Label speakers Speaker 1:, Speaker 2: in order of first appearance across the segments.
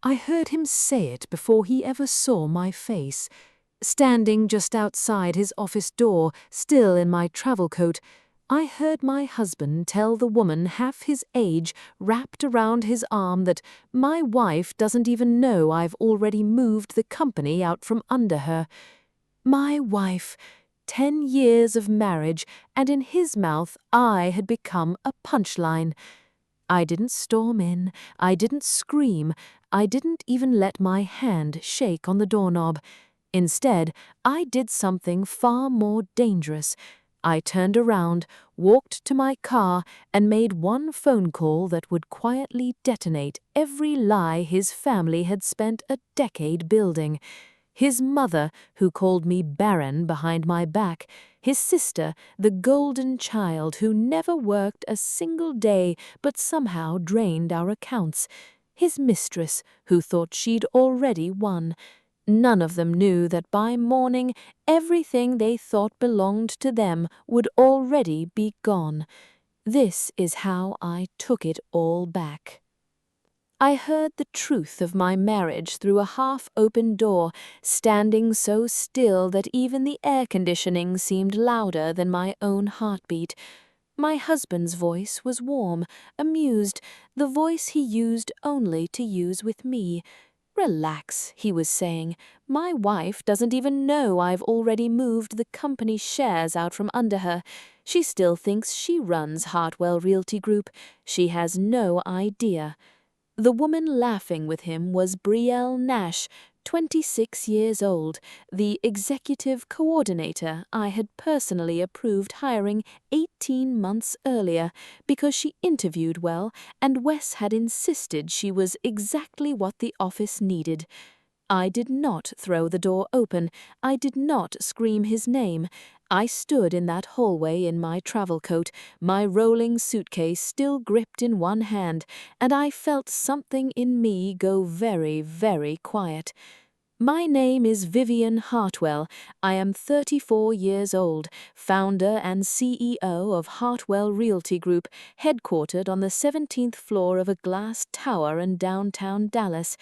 Speaker 1: I heard him say it before he ever saw my face. Standing just outside his office door, still in my travel coat, I heard my husband tell the woman half his age wrapped around his arm that my wife doesn't even know I've already moved the company out from under her. My wife, 10 years of marriage, and in his mouth I had become a punchline. I didn't storm in, I didn't scream, I didn't even let my hand shake on the doorknob. Instead, I did something far more dangerous. I turned around, walked to my car, and made one phone call that would quietly detonate every lie his family had spent a decade building. His mother, who called me barren behind my back, his sister, the golden child who never worked a single day but somehow drained our accounts, his mistress, who thought she'd already won. None of them knew that by morning everything they thought belonged to them would already be gone. This is how I took it all back. I heard the truth of my marriage through a half-open door, standing so still that even the air conditioning seemed louder than my own heartbeat. My husband's voice was warm, amused, the voice he used only to use with me. "Relax," he was saying. "My wife doesn't even know I've already moved the company's shares out from under her. She still thinks she runs Hartwell Realty Group. She has no idea." The woman laughing with him was Brielle Nash, 26 years old, the executive coordinator I had personally approved hiring 18 months earlier because she interviewed well and Wes had insisted she was exactly what the office needed. I did not throw the door open. I did not scream his name. I stood in that hallway in my travel coat, my rolling suitcase still gripped in one hand, and I felt something in me go very, very quiet. "My name is Vivian Hartwell. I am 34 years old, founder and CEO of Hartwell Realty Group, headquartered on the 17th floor of a glass tower in downtown Dallas.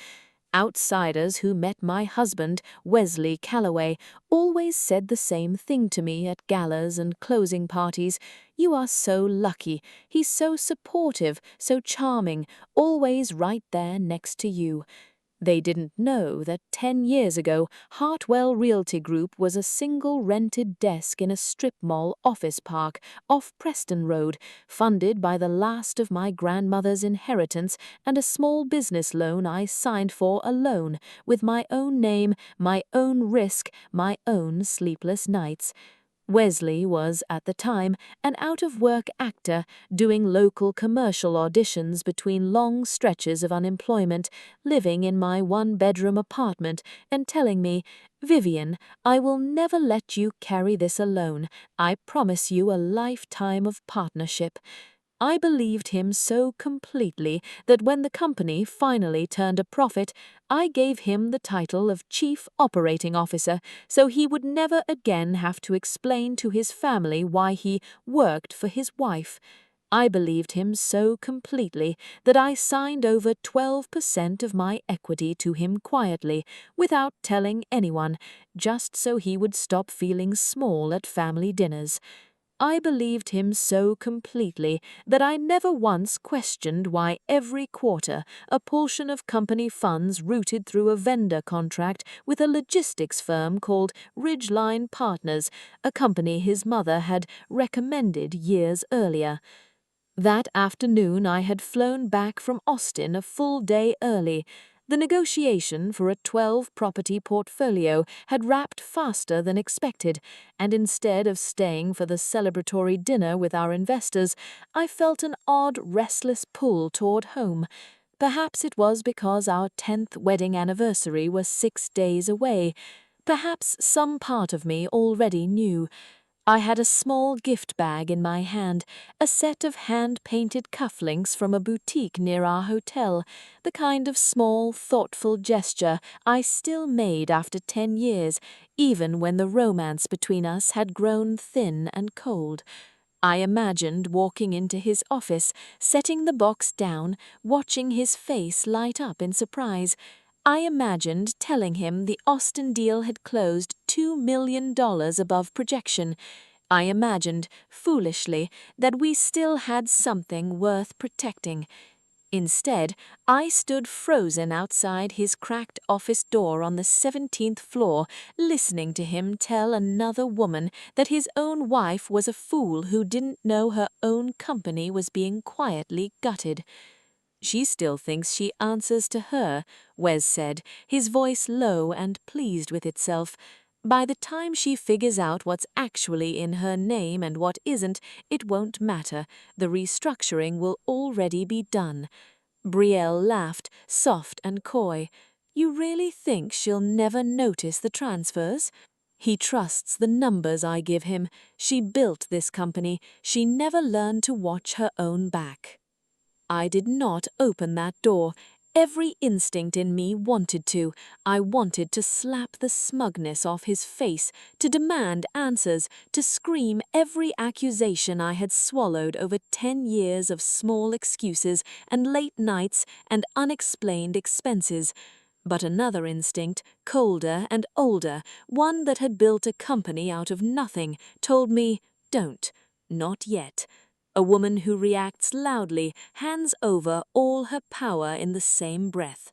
Speaker 1: Outsiders who met my husband, Wesley Calloway, always said the same thing to me at galas and closing parties. You are so lucky. He's so supportive, so charming, always right there next to you." They didn't know that 10 years ago, Hartwell Realty Group was a single rented desk in a strip mall office park off Preston Road, funded by the last of my grandmother's inheritance and a small business loan I signed for alone, with my own name, my own risk, my own sleepless nights. Wesley was, at the time, an out-of-work actor doing local commercial auditions between long stretches of unemployment, living in my one-bedroom apartment and telling me, "Vivian, I will never let you carry this alone. I promise you a lifetime of partnership." I believed him so completely that when the company finally turned a profit, I gave him the title of Chief Operating Officer so he would never again have to explain to his family why he worked for his wife. I believed him so completely that I signed over 12% of my equity to him quietly, without telling anyone, just so he would stop feeling small at family dinners. I believed him so completely that I never once questioned why every quarter a portion of company funds routed through a vendor contract with a logistics firm called Ridgeline Partners, a company his mother had recommended years earlier. That afternoon I had flown back from Austin a full day early. The negotiation for a 12-property portfolio had wrapped faster than expected, and instead of staying for the celebratory dinner with our investors, I felt an odd, restless pull toward home. Perhaps it was because our 10th wedding anniversary was 6 days away. Perhaps some part of me already knew. I had a small gift bag in my hand, a set of hand-painted cufflinks from a boutique near our hotel, the kind of small, thoughtful gesture I still made after 10 years, even when the romance between us had grown thin and cold. I imagined walking into his office, setting the box down, watching his face light up in surprise. I imagined telling him the Austin deal had closed $2 million above projection. I imagined, foolishly, that we still had something worth protecting. Instead, I stood frozen outside his cracked office door on the 17th floor, listening to him tell another woman that his own wife was a fool who didn't know her own company was being quietly gutted. "She still thinks she answers to her," Wes said, his voice low and pleased with itself. "By the time she figures out what's actually in her name and what isn't, it won't matter. The restructuring will already be done." Brielle laughed, soft and coy. "You really think she'll never notice the transfers?" "He trusts the numbers I give him. She built this company. She never learned to watch her own back." I did not open that door. Every instinct in me wanted to. I wanted to slap the smugness off his face, to demand answers, to scream every accusation I had swallowed over 10 years of small excuses and late nights and unexplained expenses. But another instinct, colder and older, one that had built a company out of nothing, told me, "Don't. Not yet." A woman who reacts loudly hands over all her power in the same breath.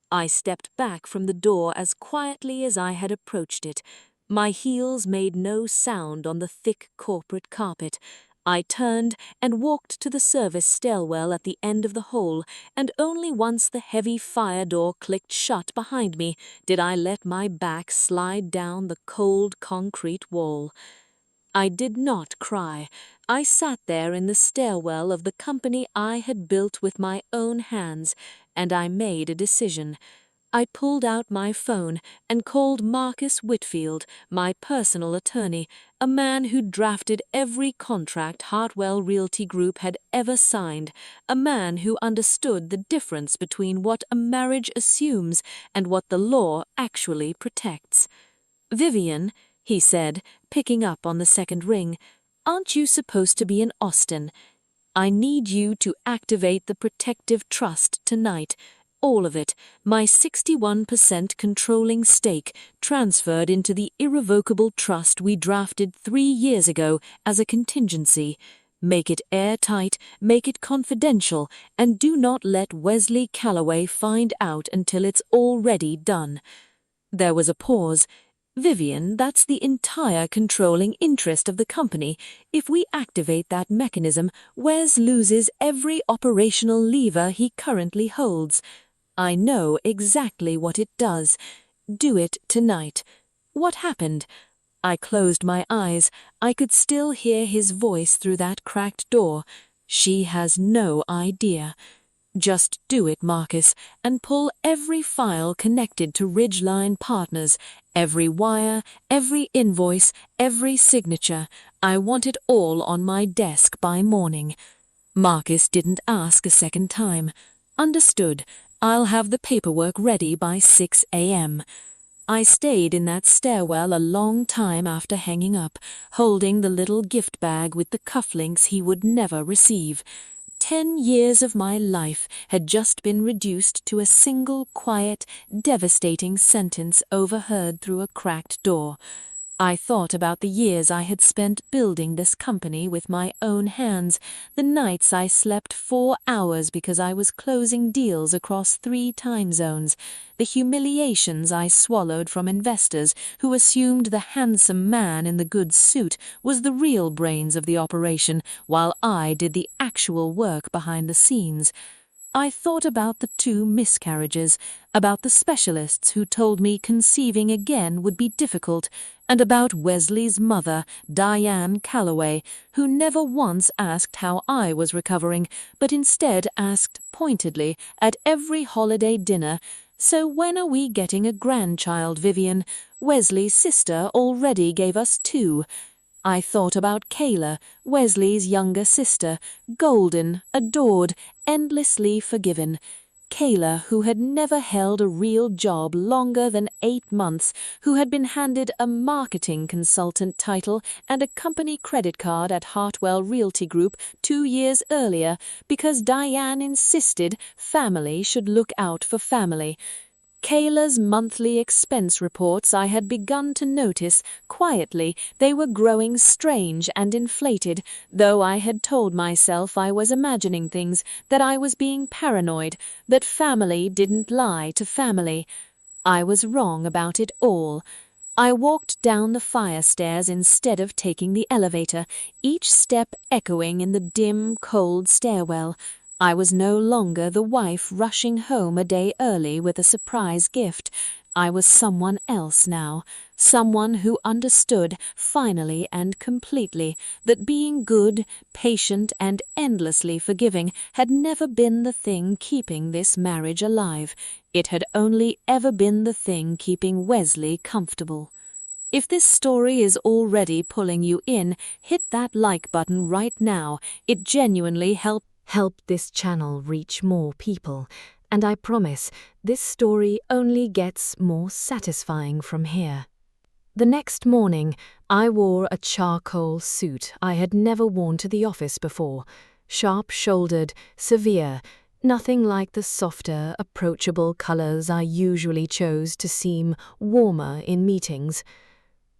Speaker 1: I stepped back from the door as quietly as I had approached it. My heels made no sound on the thick corporate carpet. I turned and walked to the service stairwell at the end of the hall, and only once the heavy fire door clicked shut behind me did I let my back slide down the cold concrete wall. I did not cry. I sat there in the stairwell of the company I had built with my own hands, and I made a decision. I pulled out my phone and called Marcus Whitfield, my personal attorney, a man who drafted every contract Hartwell Realty Group had ever signed, a man who understood the difference between what a marriage assumes and what the law actually protects. "Vivian," he said, picking up on the second ring, "aren't you supposed to be in Austin? I need you to activate the protective trust tonight. All of it, my 61% controlling stake, transferred into the irrevocable trust we drafted 3 years ago as a contingency. Make it airtight, make it confidential, and do not let Wesley Calloway find out until it's already done." There was a pause. "Vivian, that's the entire controlling interest of the company. If we activate that mechanism, Wes loses every operational lever he currently holds. I know exactly what it does. Do it tonight." What happened? I closed my eyes. I could still hear his voice through that cracked door. "She has no idea. Just do it, Marcus, and pull every file connected to Ridgeline Partners, every wire, every invoice, every signature. I want it all on my desk by morning." Marcus didn't ask a second time. "Understood. I'll have the paperwork ready by 6 a.m. I stayed in that stairwell a long time after hanging up, holding the little gift bag with the cufflinks he would never receive. 10 years of my life had just been reduced to a single, quiet, devastating sentence overheard through a cracked door. I thought about the years I had spent building this company with my own hands, the nights I slept 4 hours because I was closing deals across 3 time zones, the humiliations I swallowed from investors who assumed the handsome man in the good suit was the real brains of the operation, while I did the actual work behind the scenes. I thought about the 2 miscarriages, about the specialists who told me conceiving again would be difficult, and about Wesley's mother, Diane Calloway, who never once asked how I was recovering, but instead asked pointedly at every holiday dinner, "So when are we getting a grandchild, Vivian? Wesley's sister already gave us 2. I thought about Kayla, Wesley's younger sister, golden, adored, endlessly forgiven.
Speaker 2: Kayla, who had never held a real job longer than 8 months, who had been handed a marketing consultant title and a company credit card at Hartwell Realty Group 2 years earlier because Diane insisted family should look out for family. Kayla's monthly expense reports, I had begun to notice, quietly, they were growing strange and inflated, though I had told myself I was imagining things, that I was being paranoid, that family didn't lie to family. I was wrong about it all. I walked down the fire stairs instead of taking the elevator, each step echoing in the dim, cold stairwell. I was no longer the wife rushing home a day early with a surprise gift. I was someone else now, someone who understood, finally and completely, that being good, patient, and endlessly forgiving had never been the thing keeping this marriage alive. It had only ever been the thing keeping Wesley comfortable. If this story is already pulling you in, hit that like button right now. It genuinely help
Speaker 1: this channel reach more people, and I promise this story only gets more satisfying from here. The next morning, I wore a charcoal suit I had never worn to the office before, sharp-shouldered, severe, nothing like the softer, approachable colors I usually chose to seem warmer in meetings.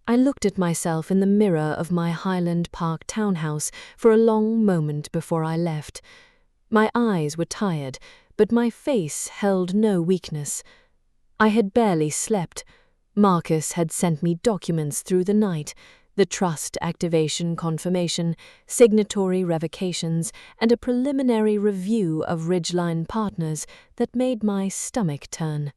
Speaker 1: I looked at myself in the mirror of my Highland Park townhouse for a long moment before I left. My eyes were tired, but my face held no weakness. I had barely slept. Marcus had sent me documents through the night, the trust activation confirmation, signatory revocations, and a preliminary review of Ridgeline Partners that made my stomach turn.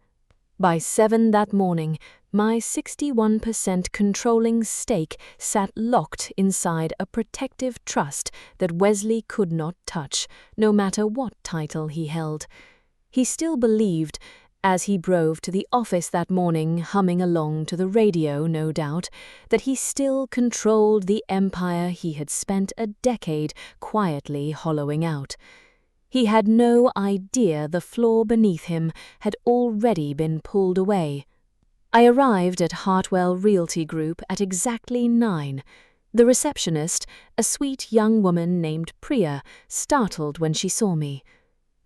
Speaker 1: By 7 that morning, my 61% controlling stake sat locked inside a protective trust that Wesley could not touch, no matter what title he held. He still believed, as he drove to the office that morning, humming along to the radio, no doubt, that he still controlled the empire he had spent a decade quietly hollowing out. He had no idea the floor beneath him had already been pulled away. I arrived at Hartwell Realty Group at exactly 9. The receptionist, a sweet young woman named Priya, startled when she saw me.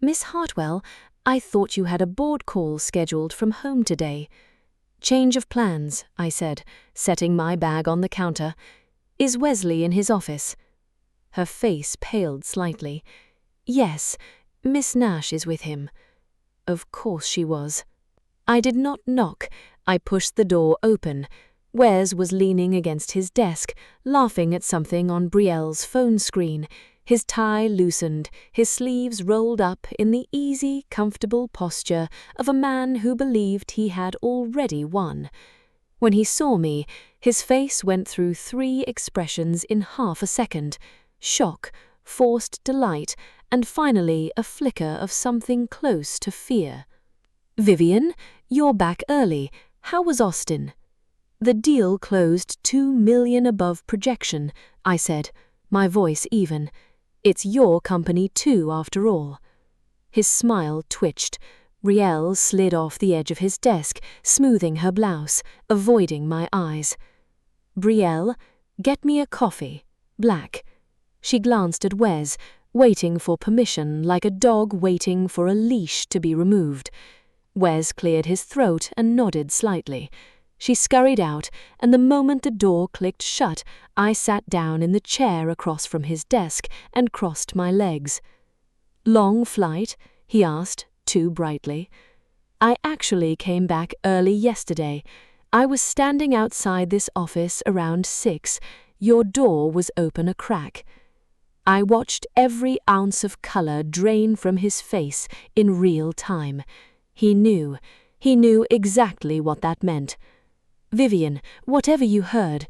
Speaker 1: "Miss Hartwell, I thought you had a board call scheduled from home today." "Change of plans," I said, setting my bag on the counter. "Is Wesley in his office?" Her face paled slightly. "Yes, Miss Nash is with him." Of course she was. I did not knock. I pushed the door open. Wes was leaning against his desk, laughing at something on Brielle's phone screen, his tie loosened, his sleeves rolled up in the easy, comfortable posture of a man who believed he had already won. When he saw me, his face went through 3 expressions in half a second: shock, forced delight, and finally a flicker of something close to fear. "Vivian, you're back early. How was Austin?" "The deal closed 2 million above projection," I said, my voice even. "It's your company too, after all." His smile twitched. Brielle slid off the edge of his desk, smoothing her blouse, avoiding my eyes. "Brielle, get me a coffee. Black." She glanced at Wes, waiting for permission like a dog waiting for a leash to be removed. Wes cleared his throat and nodded slightly. She scurried out, and the moment the door clicked shut, I sat down in the chair across from his desk and crossed my legs. "Long flight?" he asked, too brightly. "I actually came back early yesterday. I was standing outside this office around 6. Your door was open a crack." I watched every ounce of color drain from his face in real time. He knew exactly what that meant. "Vivian, whatever you heard,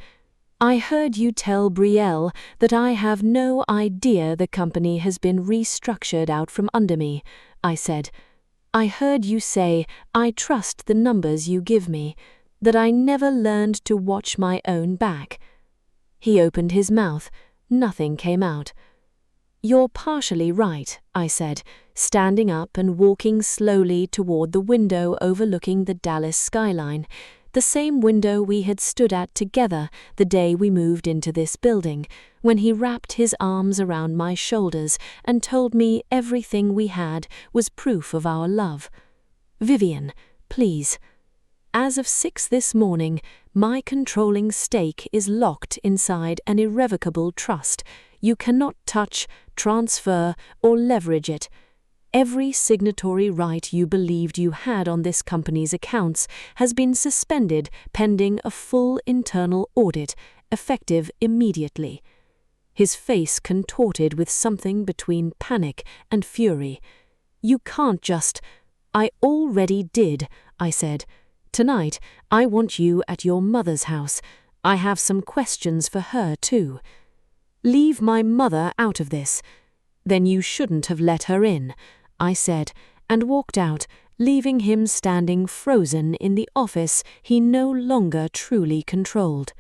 Speaker 1: I heard you tell Brielle that I have no idea the company has been restructured out from under me," I said. "I heard you say I trust the numbers you give me, that I never learned to watch my own back." He opened his mouth. Nothing came out. "You're partially right," I said,
Speaker 2: standing up and walking slowly toward the window overlooking the Dallas skyline, the same window we had stood at together the day we moved into this building, when he wrapped his arms around my shoulders and told me everything we had was proof of our love. "Vivian, please. As of 6 this morning, my controlling stake is locked inside an irrevocable trust. You cannot touch, transfer, or leverage it. Every signatory right you believed you had on this company's accounts has been suspended pending a full internal audit, effective immediately." His face contorted with something between panic and fury. "You can't just—" "I already did," I said. "Tonight, I want you at your mother's house. I have some questions for her, too." "Leave my mother out of this." "Then you shouldn't have let her in," I said, and walked out, leaving him standing frozen in the office he no longer truly controlled.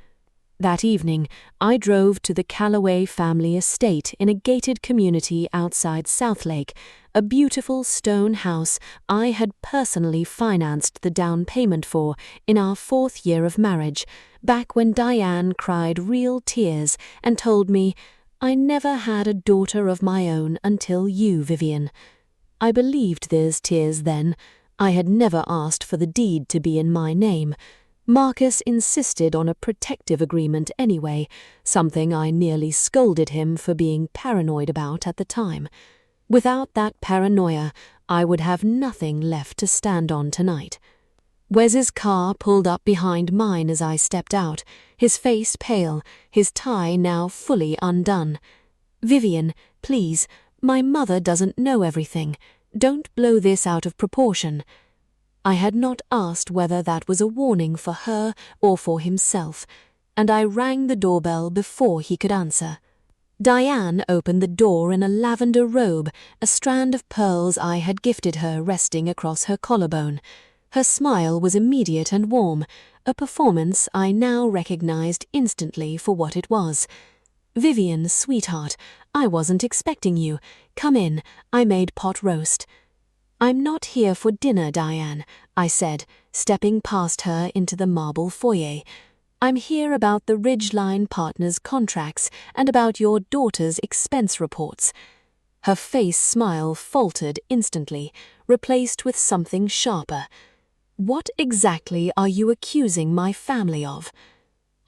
Speaker 2: That evening, I drove to the Calloway family estate in a gated community outside Southlake, a beautiful stone house I had personally financed the down payment for in our 4th year of marriage, back when Diane cried real tears and told me, "I never had a daughter of my own until you, Vivian." I believed those tears then. I had never asked for the deed to be in my name. Marcus insisted on a protective agreement anyway, something I nearly scolded him for being paranoid about at the time. Without that paranoia, I would have nothing left to stand on tonight. Wes's car pulled up behind mine as I stepped out, his face pale, his tie now fully undone. "Vivian, please, my mother doesn't know everything. Don't blow this out of proportion." I had not asked whether that was a warning for her or for himself, and I rang the doorbell before he could answer. Diane opened the door in a lavender robe, a strand of pearls I had gifted her resting across her collarbone. Her smile was immediate and warm, a performance I now recognized instantly for what it was. "Vivian, sweetheart, I wasn't expecting you. Come in, I made pot roast." "I'm not here for dinner, Diane," I said, stepping past her into the marble foyer. "I'm here about the Ridgeline Partners contracts and about your daughter's expense reports." Her face smile faltered instantly, replaced with something sharper. "What exactly are you accusing my family of?"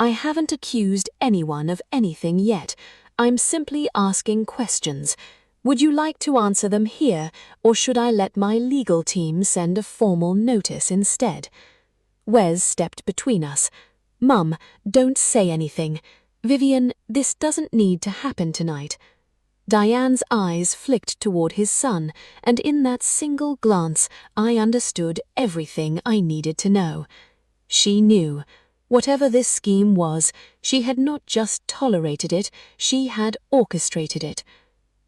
Speaker 2: "I haven't accused anyone of anything yet. I'm simply asking questions. Would you like to answer them here, or should I let my legal team send a formal notice instead?" Wes stepped between us. "Mum, don't say anything. Vivian, this doesn't need to happen tonight." Diane's eyes flicked toward his son, and in that single glance I understood everything I needed to know. She knew. Whatever this scheme was, she had not just tolerated it, she had orchestrated it.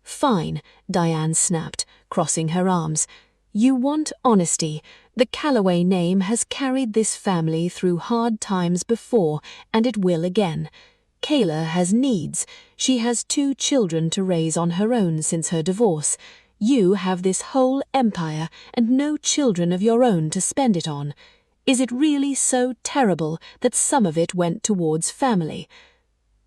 Speaker 2: "Fine," Diane snapped, crossing her arms. "You want honesty. The Calloway name has carried this family through hard times before, and it will again. Kayla has needs. She has 2 children to raise on her own since her divorce. You have this whole empire and no children of your own to spend it on. Is it really so terrible that some of it went towards family?"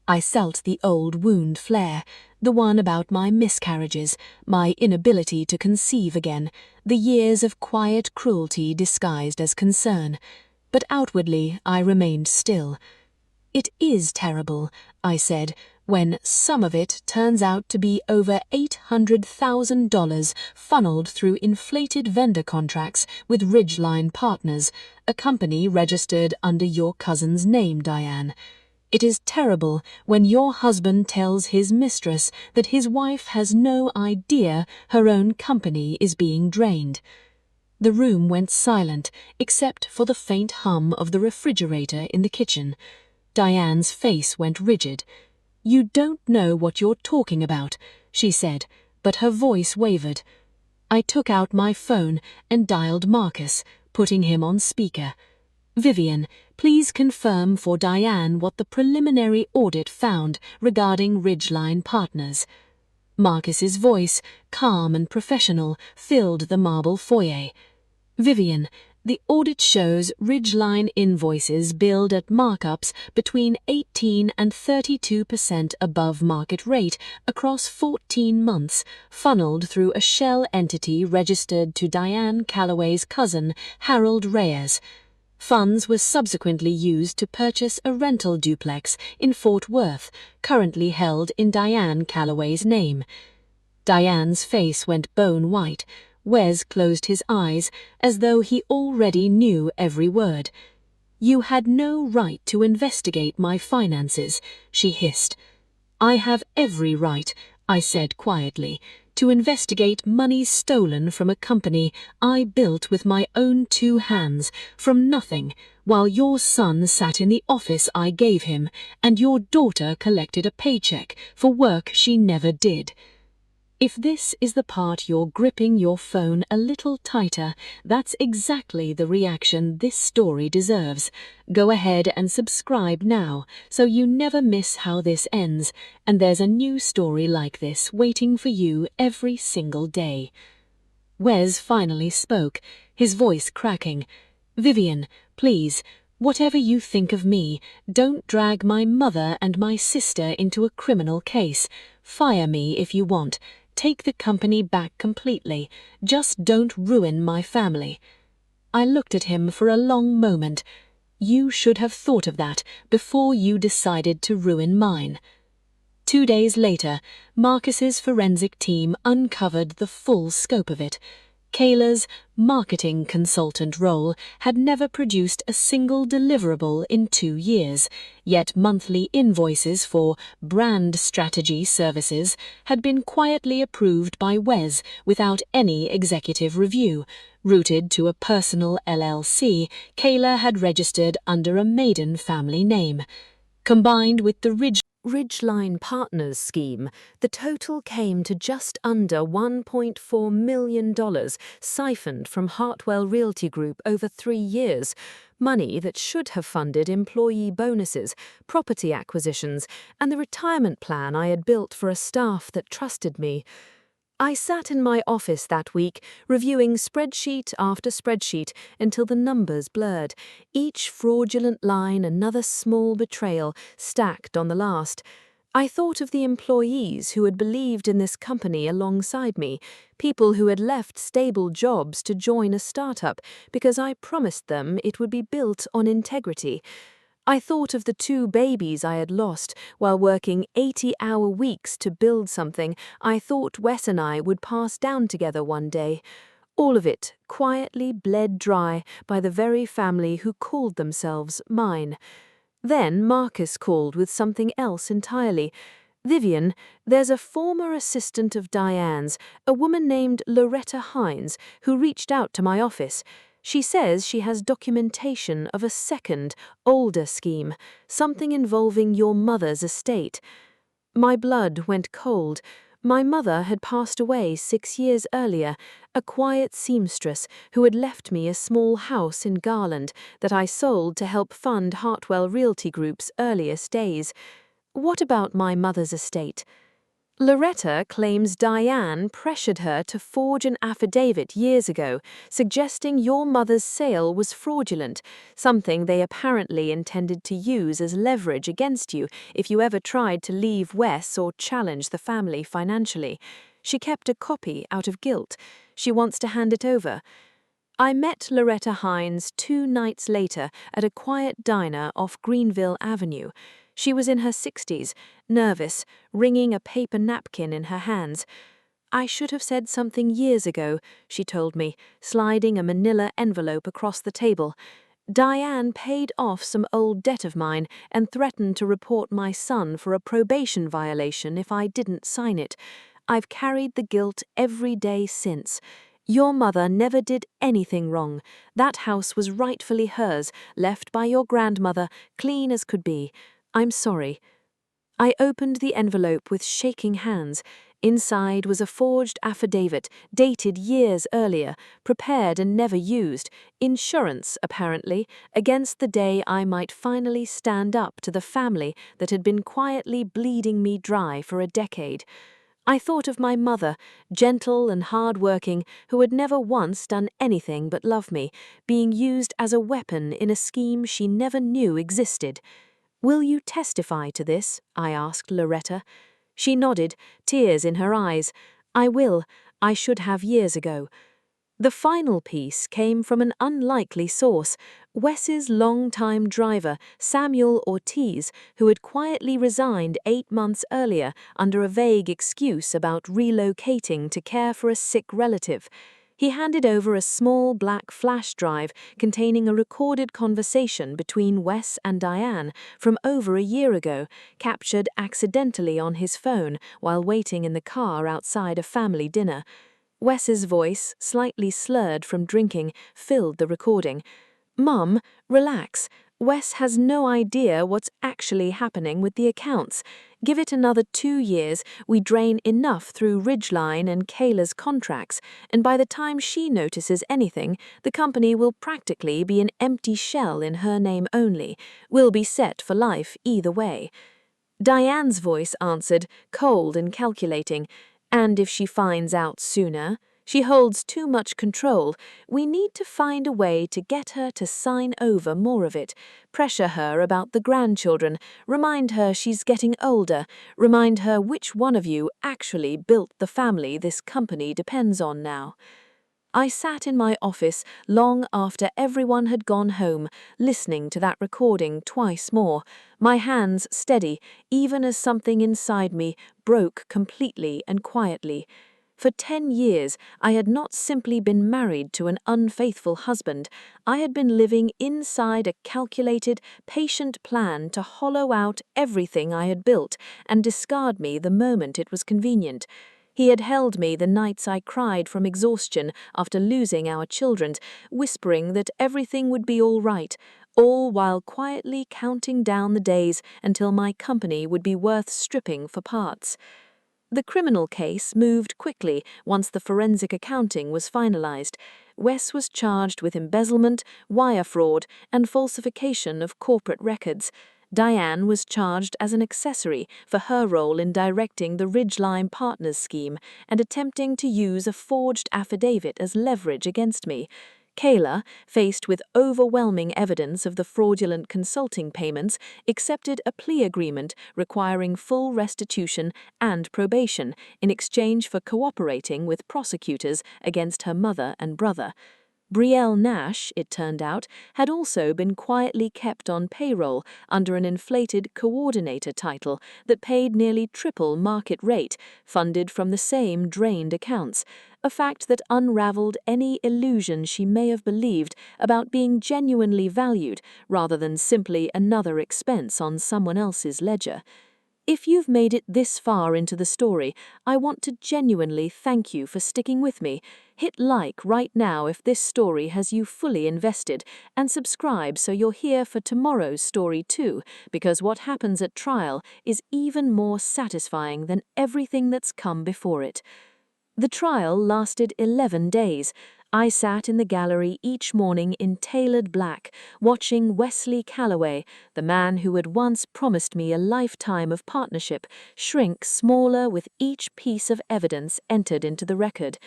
Speaker 2: I felt the old wound flare, the one about my miscarriages, my inability to conceive again, the years of quiet cruelty disguised as concern. But outwardly I remained still. "It is terrible," I said, "when some of it turns out to be over $800,000 funneled through inflated vendor contracts with Ridgeline Partners, a company registered under your cousin's name, Diane. It is terrible when your husband tells his mistress that his wife has no idea her own company is being drained." The room went silent, except for the faint hum of the refrigerator in the kitchen. Diane's face went rigid. "You don't know what you're talking about," she said, but her voice wavered. I took out my phone and dialed Marcus, putting him on speaker. "Vivian, please confirm for Diane what the preliminary audit found regarding Ridgeline Partners." Marcus's voice, calm and professional, filled the marble foyer. "Vivian, the audit shows Ridgeline invoices billed at markups between 18 and 32% above market rate across 14 months, funneled through a shell entity registered to Diane Calloway's cousin, Harold Reyes. Funds were subsequently used to purchase a rental duplex in Fort Worth, currently held in Diane Calloway's name." Diane's face went bone white. Wes closed his eyes, as though he already knew every word. "You had no right to investigate my finances," she hissed. "I have every right," I said quietly, "to investigate money stolen from a company I built with my own 2 hands, from nothing, while your son sat in the office I gave him, and your daughter collected a paycheck for work she never did." If this is the part you're gripping your phone a little tighter, that's exactly the reaction this story deserves. Go ahead and subscribe now, so you never miss how this ends, and there's a new story like this waiting for you every single day. Wes finally spoke, his voice cracking. "Vivian, please, whatever you think of me, don't drag my mother and my sister into a criminal case. Fire me if you want. Take the company back completely. Just don't ruin my family." I looked at him for a long moment. "You should have thought of that before you decided to ruin mine." 2 days later, Marcus's forensic team uncovered the full scope of it. Kayla's marketing consultant role had never produced a single deliverable in 2 years, yet monthly invoices for brand strategy services had been quietly approved by Wes without any executive review. Rooted to a personal LLC, Kayla had registered under a maiden family name. Combined with the Ridgeline Partners scheme, the total came to just under $1.4 million siphoned from Hartwell Realty Group over 3 years, money that should have funded employee bonuses, property acquisitions, and the retirement plan I had built for a staff that trusted me. I sat in my office that week, reviewing spreadsheet after spreadsheet until the numbers blurred, each fraudulent line another small betrayal stacked on the last. I thought of the employees who had believed in this company alongside me, people who had left stable jobs to join a startup because I promised them it would be built on integrity. I thought of the 2 babies I had lost while working 80-hour weeks to build something I thought Wes and I would pass down together one day. All of it quietly bled dry by the very family who called themselves mine. Then Marcus called with something else entirely. "Vivian, there's a former assistant of Diane's, a woman named Loretta Hines, who reached out to my office. She says she has documentation of a second, older scheme, something involving your mother's estate." My blood went cold. My mother had passed away 6 years earlier, a quiet seamstress who had left me a small house in Garland that I sold to help fund Hartwell Realty Group's earliest days. What about my mother's estate? Loretta claims Diane pressured her to forge an affidavit years ago, suggesting your mother's sale was fraudulent, something they apparently intended to use as leverage against you if you ever tried to leave Wes or challenge the family financially. She kept a copy out of guilt. She wants to hand it over. I met Loretta Hines 2 nights later at a quiet diner off Greenville Avenue. She was in her 60s, nervous, wringing a paper napkin in her hands. "I should have said something years ago," she told me, sliding a manila envelope across the table. "Diane paid off some old debt of mine and threatened to report my son for a probation violation if I didn't sign it. I've carried the guilt every day since. Your mother never did anything wrong. That house was rightfully hers, left by your grandmother, clean as could be. I'm sorry." I opened the envelope with shaking hands. Inside was a forged affidavit, dated years earlier, prepared and never used, insurance, apparently, against the day I might finally stand up to the family that had been quietly bleeding me dry for a decade. I thought of my mother, gentle and hard-working, who had never once done anything but love me, being used as a weapon in a scheme she never knew existed. "Will you testify to this?" I asked Loretta. She nodded, tears in her eyes. "I will. I should have years ago." The final piece came from an unlikely source, Wes's longtime driver, Samuel Ortiz, who had quietly resigned 8 months earlier under a vague excuse about relocating to care for a sick relative. He handed over a small black flash drive containing a recorded conversation between Wes and Diane from over a year ago, captured accidentally on his phone while waiting in the car outside a family dinner. Wes's voice, slightly slurred from drinking, filled the recording. "Mum, relax. Wes has no idea what's actually happening with the accounts. Give it another 2 years, we drain enough through Ridgeline and Kayla's contracts, and by the time she notices anything, the company will practically be an empty shell in her name only. We'll be set for life either way." Diane's voice answered, cold and calculating. "And if she finds out sooner? She holds too much control. We need to find a way to get her to sign over more of it. Pressure her about the grandchildren. Remind her she's getting older. Remind her which one of you actually built the family this company depends on now." I sat in my office long after everyone had gone home, listening to that recording twice more, my hands steady, even as something inside me broke completely and quietly. For 10 years, I had not simply been married to an unfaithful husband. I had been living inside a calculated, patient plan to hollow out everything I had built and discard me the moment it was convenient. He had held me the nights I cried from exhaustion after losing our children, whispering that everything would be all right, all while quietly counting down the days until my company would be worth stripping for parts. The criminal case moved quickly once the forensic accounting was finalized. Wes was charged with embezzlement, wire fraud, and falsification of corporate records. Diane was charged as an accessory for her role in directing the Ridgeline Partners scheme and attempting to use a forged affidavit as leverage against me. Kayla, faced with overwhelming evidence of the fraudulent consulting payments, accepted a plea agreement requiring full restitution and probation in exchange for cooperating with prosecutors against her mother and brother. Brielle Nash, it turned out, had also been quietly kept on payroll under an inflated coordinator title that paid nearly triple market rate, funded from the same drained accounts, a fact that unraveled any illusion she may have believed about being genuinely valued rather than simply another expense on someone else's ledger. If you've made it this far into the story, I want to genuinely thank you for sticking with me. Hit like right now if this story has you fully invested, and subscribe so you're here for tomorrow's story too, because what happens at trial is even more satisfying than everything that's come before it. The trial lasted 11 days. I sat in the gallery each morning in tailored black, watching Wesley Calloway, the man who had once promised me a lifetime of partnership, shrink smaller with each piece of evidence entered into the record.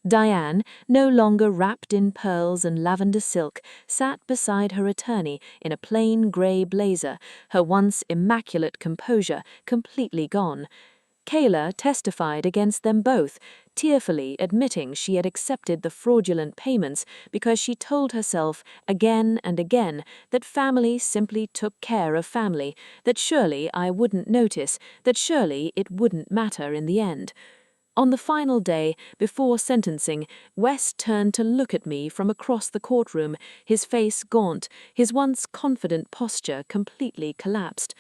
Speaker 2: Diane, no longer wrapped in pearls and lavender silk, sat beside her attorney in a plain grey blazer, her once immaculate composure completely gone. Kayla testified against them both, tearfully admitting she had accepted the fraudulent payments because she told herself again and again that family simply took care of family, that surely I wouldn't notice, that surely it wouldn't matter in the end. On the final day, before sentencing, Wes turned to look at me from across the courtroom, his face gaunt, his once confident posture completely collapsed.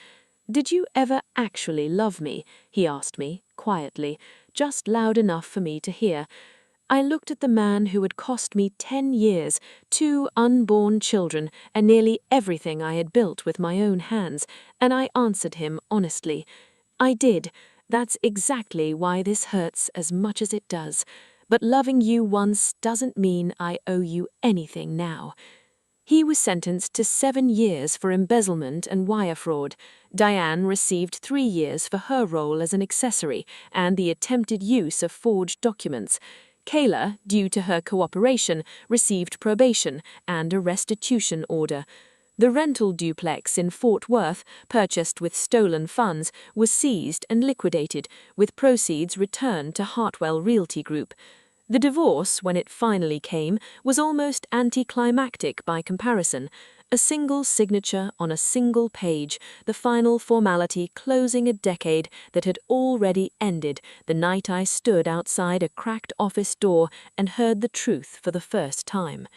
Speaker 2: "Did you ever actually love me?" he asked me, quietly, just loud enough for me to hear. I looked at the man who had cost me 10 years, 2 unborn children, and nearly everything I had built with my own hands, and I answered him honestly. "I did. That's exactly why this hurts as much as it does. But loving you once doesn't mean I owe you anything now." He was sentenced to 7 years for embezzlement and wire fraud. Diane received 3 years for her role as an accessory and the attempted use of forged documents. Kayla, due to her cooperation, received probation and a restitution order. The rental duplex in Fort Worth, purchased with stolen funds, was seized and liquidated, with proceeds returned to Hartwell Realty Group. The divorce, when it finally came, was almost anticlimactic by comparison. A single signature on a single page, the final formality closing a decade that had already ended the night I stood outside a cracked office door and heard the truth for the first time.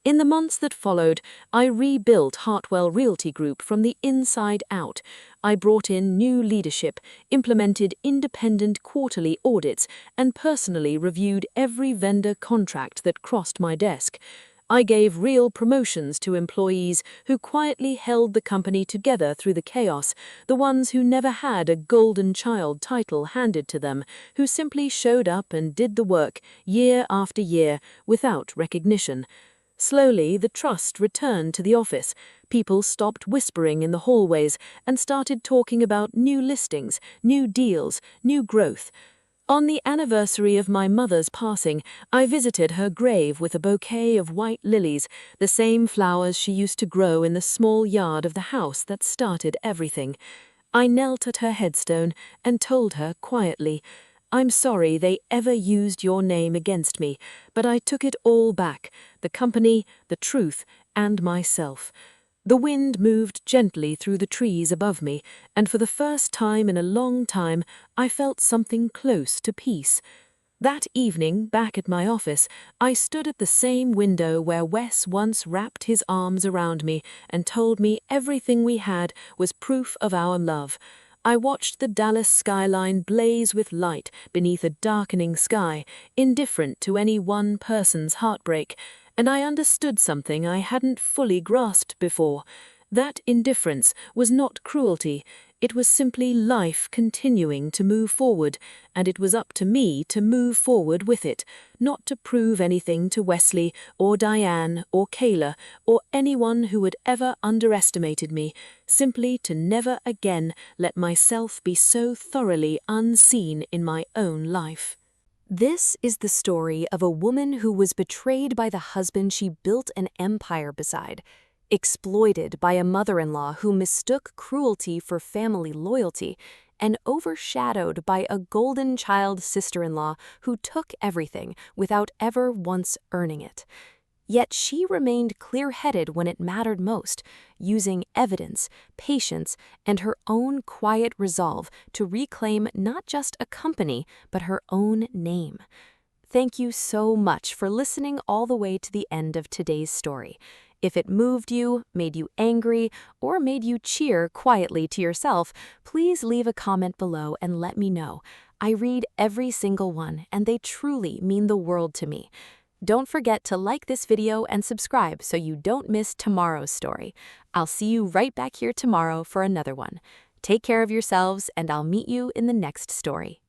Speaker 2: In the months that followed, I rebuilt Hartwell Realty Group from the inside out. I brought in new leadership, implemented independent quarterly audits, and personally reviewed every vendor contract that crossed my desk. I gave real promotions to employees who quietly held the company together through the chaos, the ones who never had a golden child title handed to them, who simply showed up and did the work year after year without recognition. Slowly, the trust returned to the office. People stopped whispering in the hallways and started talking about new listings, new deals, new growth. On the anniversary of my mother's passing, I visited her grave with a bouquet of white lilies, the same flowers she used to grow in the small yard of the house that started everything. I knelt at her headstone and told her quietly, "I'm sorry they ever used your name against me, but I took it all back, the company, the truth, and myself." The wind moved gently through the trees above me, and for the first time in a long time, I felt something close to peace. That evening, back at my office, I stood at the same window where Wes once wrapped his arms around me and told me everything we had was proof of our love. I watched the Dallas skyline blaze with light beneath a darkening sky, indifferent to any one person's heartbreak, and I understood something I hadn't fully grasped before. That indifference was not cruelty, it was simply life continuing to move forward, and it was up to me to move forward with it, not to prove anything to Wesley or Diane or Kayla or anyone who had ever underestimated me, simply to never again let myself be so thoroughly unseen in my own life.
Speaker 1: This is the story of a woman who was betrayed by the husband she built an empire beside, exploited by a mother-in-law who mistook cruelty for family loyalty, and overshadowed by a golden child sister-in-law who took everything without ever once earning it. Yet she remained clear-headed when it mattered most, using evidence, patience, and her own quiet resolve to reclaim not just a company, but her own name. Thank you so much for listening all the way to the end of today's story. If it moved you, made you angry, or made you cheer quietly to yourself, please leave a comment below and let me know. I read every single one, and they truly mean the world to me. Don't forget to like this video and subscribe so you don't miss tomorrow's story. I'll see you right back here tomorrow for another one. Take care of yourselves, and I'll meet you in the next story.